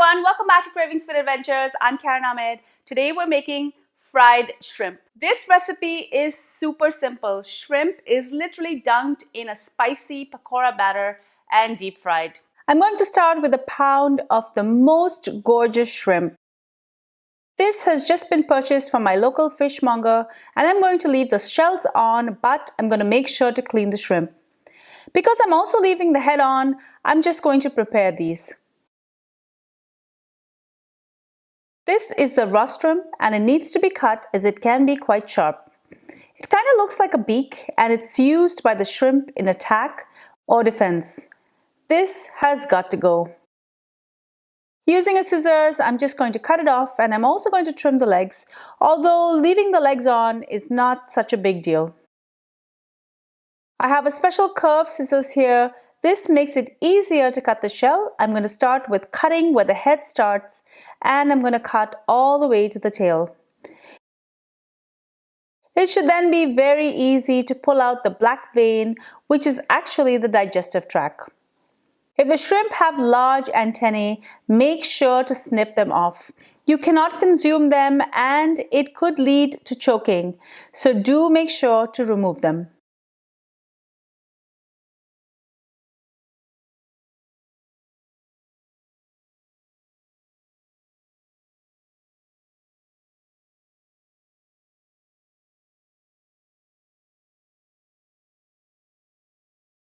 everyone, welcome back to Cravings Food Adventures. I'm Karen Ahmed. Today we're making fried shrimp. This recipe is super simple. Shrimp is literally dunked in a spicy pakora batter and deep fried. I'm going to start with a pound of the most gorgeous shrimp. This has just been purchased from my local fishmonger and I'm going to leave the shells on, but I'm going to make sure to clean the shrimp. Because I'm also leaving the head on, I'm just going to prepare these. This is the rostrum and it needs to be cut as it can be quite sharp. It kind of looks like a beak and it's used by the shrimp in attack or defense. This has got to go. Using a scissors, I'm just going to cut it off and I'm also going to trim the legs, although leaving the legs on is not such a big deal. I have a special curved scissors here. This makes it easier to cut the shell. I'm going to start with cutting where the head starts and I'm going to cut all the way to the tail. It should then be very easy to pull out the black vein, which is actually the digestive tract. If the shrimp have large antennae, make sure to snip them off. You cannot consume them and it could lead to choking, so do make sure to remove them.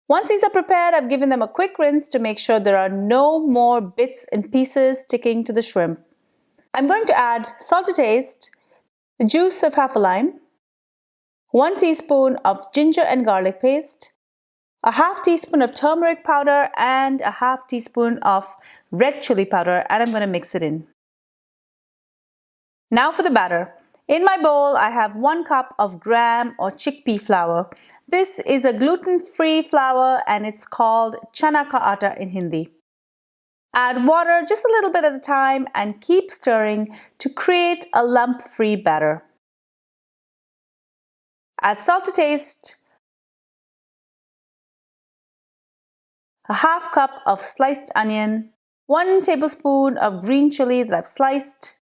Once these are prepared, I've given them a quick rinse to make sure there are no more bits and pieces sticking to the shrimp. I'm going to add salt to taste, the juice of half a lime, 1 teaspoon of ginger and garlic paste, a half teaspoon of turmeric powder and a half teaspoon of red chili powder, and I'm going to mix it in. Now for the batter. In my bowl, I have 1 cup of gram or chickpea flour. This is a gluten-free flour and it's called chana ka atta in Hindi. Add water just a little bit at a time and keep stirring to create a lump-free batter. Add salt to taste, a half cup of sliced onion, 1 tablespoon of green chili that I've sliced,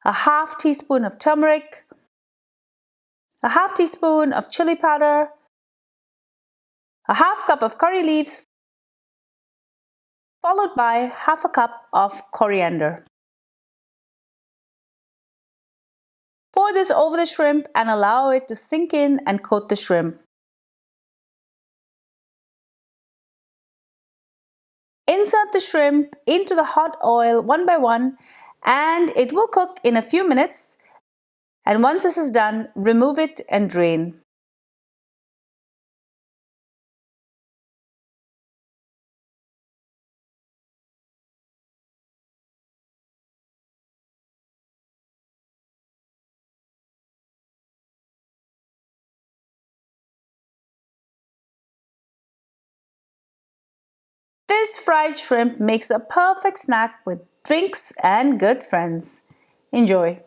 a half teaspoon of turmeric, a half teaspoon of chili powder, a half cup of curry leaves, followed by half a cup of coriander. Pour this over the shrimp and allow it to sink in and coat the shrimp. Insert the shrimp into the hot oil one by one and it will cook in a few minutes, and once this is done, remove it and drain. This fried shrimp makes a perfect snack with drinks and good friends. Enjoy!